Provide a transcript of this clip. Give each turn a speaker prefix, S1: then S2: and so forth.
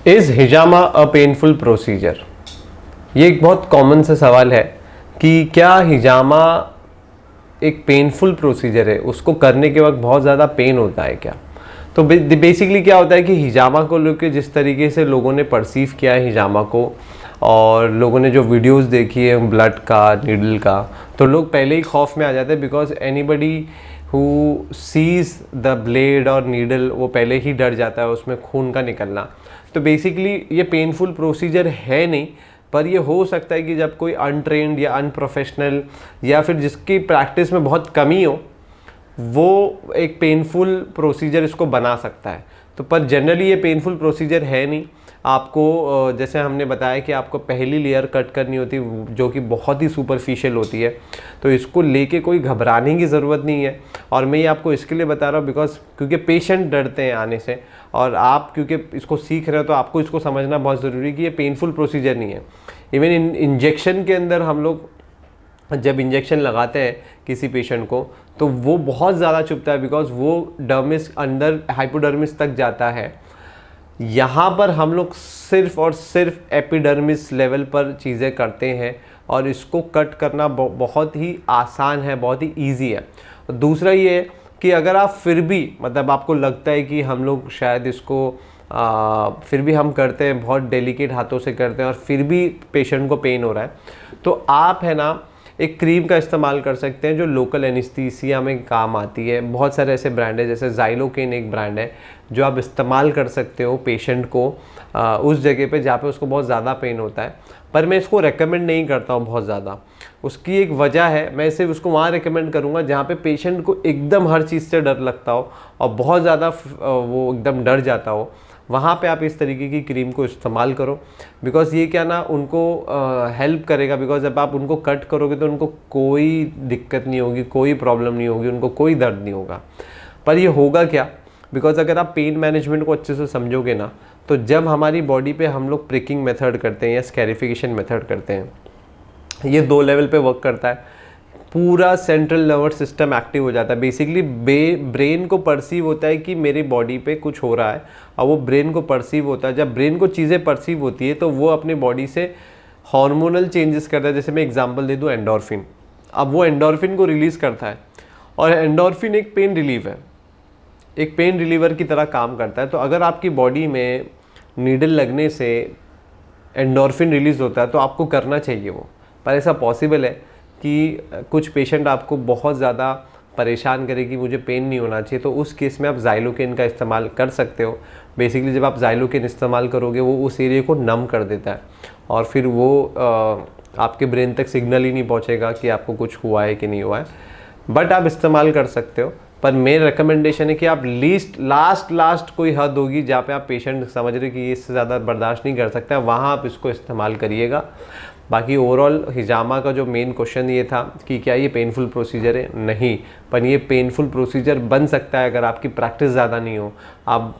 S1: Is hijama a painful procedure? ये एक बहुत कॉमन सा सवाल है कि क्या हिजामा एक पेनफुल प्रोसीजर है, उसको करने के वक्त बहुत ज़्यादा पेन होता है क्या? तो बेसिकली क्या होता है कि हिजामा को लेकर जिस तरीके से लोगों ने परसीव किया है हिजामा को, और लोगों ने जो वीडियोस देखी है ब्लड का, नीडल का, तो लोग पहले ही खौफ में आ जाते हैं because anybody who seize the blade और नीडल वो पहले ही डर जाता है उसमें खून का निकलना। तो बेसिकली ये पेनफुल प्रोसीजर है नहीं, पर ये हो सकता है कि जब कोई अनट्रेंड या अनप्रोफेशनल या फिर जिसकी प्रैक्टिस में बहुत कमी हो, वो एक पेनफुल प्रोसीजर इसको बना सकता है। तो पर जनरली ये पेनफुल प्रोसीजर है नहीं। आपको जैसे हमने बताया कि आपको पहली लेयर कट करनी होती है जो कि बहुत ही सुपरफिशियल होती है, तो इसको लेके कोई घबराने की ज़रूरत नहीं है। और मैं ये आपको इसके लिए बता रहा हूँ बिकॉज क्योंकि पेशेंट डरते हैं आने से, और आप क्योंकि इसको सीख रहे हो तो आपको इसको समझना बहुत ज़रूरी है कि ये पेनफुल प्रोसीजर नहीं है। इवन इंजेक्शन के अंदर हम लोग जब इंजेक्शन लगाते हैं किसी पेशेंट को तो वो बहुत ज़्यादा चुभता है बिकॉज वो डर्मिस अंदर हाइपोडर्मिस तक जाता है। यहाँ पर हम लोग सिर्फ और सिर्फ एपिडर्मिस लेवल पर चीज़ें करते हैं और इसको कट करना बहुत ही आसान है, बहुत ही ईजी है। दूसरा ये है कि अगर आप फिर भी मतलब आपको लगता है कि हम लोग शायद इसको फिर भी हम करते हैं, बहुत डेलिकेट हाथों से करते हैं और फिर भी पेशेंट को पेन हो रहा है, तो आप है ना एक क्रीम का इस्तेमाल कर सकते हैं जो लोकल एनेस्थीसिया में काम आती है। बहुत सारे ऐसे ब्रांड है, जैसे ज़ाइलोकेन एक ब्रांड है जो आप इस्तेमाल कर सकते हो पेशेंट को उस जगह पे जहाँ पे उसको बहुत ज़्यादा पेन होता है। पर मैं इसको रेकमेंड नहीं करता हूँ बहुत ज़्यादा। उसकी एक वजह है, मैं सिर्फ उसको वहाँ रेकमेंड करूँगा जहाँ पे पेशेंट को एकदम हर चीज़ से डर लगता हो और बहुत ज़्यादा वो एकदम डर जाता हो, वहाँ पे आप इस तरीके की क्रीम को इस्तेमाल करो। बिकॉज ये क्या ना उनको हेल्प करेगा, बिकॉज जब आप उनको कट करोगे तो उनको कोई दिक्कत नहीं होगी, कोई प्रॉब्लम नहीं होगी, उनको कोई दर्द नहीं होगा। पर ये होगा क्या, बिकॉज अगर आप पेन मैनेजमेंट को अच्छे से समझोगे ना, तो जब हमारी बॉडी पे हम लोग प्रिकिंग मेथड करते हैं या स्कैरिफिकेशन मेथड करते हैं, ये 2 लेवल पे वर्क करता है। पूरा सेंट्रल नर्वस सिस्टम एक्टिव हो जाता है। बेसिकली ब्रेन को परसीव होता है कि मेरी बॉडी पे कुछ हो रहा है, और वो ब्रेन को परसीव होता है। जब ब्रेन को चीज़ें परसीव होती है तो वो अपनी बॉडी से हार्मोनल चेंजेस करता है। जैसे मैं एग्जांपल दे दूँ, एंडोर्फिन। अब वो एंडोर्फिन को रिलीज़ करता है, और एंडोर्फिन एक पेन रिलीफ है, एक पेन रिलीवर की तरह काम करता है। तो अगर आपकी बॉडी में नीडल लगने से एंडोर्फिन रिलीज़ होता है तो आपको करना चाहिए वो। पर ऐसा पॉसिबल है कि कुछ पेशेंट आपको बहुत ज़्यादा परेशान करे कि मुझे पेन नहीं होना चाहिए, तो उस केस में आप ज़ाइलोकेन का इस्तेमाल कर सकते हो। बेसिकली जब आप ज़ाइलोकेन इस्तेमाल करोगे वो उस एरिया को नम कर देता है, और फिर वो आपके ब्रेन तक सिग्नल ही नहीं पहुंचेगा कि आपको कुछ हुआ है कि नहीं हुआ है। बट आप इस्तेमाल कर सकते हो। पर मेरा रिकमेंडेशन है कि आप लास्ट कोई हद होगी जहाँ पे आप पेशेंट समझ रहे कि इससे ज़्यादा बर्दाश्त नहीं कर सकता, वहाँ आप इसको इस्तेमाल करिएगा। बाकी ओवरऑल हिजामा का जो मेन क्वेश्चन ये था कि क्या ये पेनफुल प्रोसीजर है, नहीं, पर ये पेनफुल प्रोसीजर बन सकता है अगर आपकी प्रैक्टिस ज़्यादा नहीं हो। आप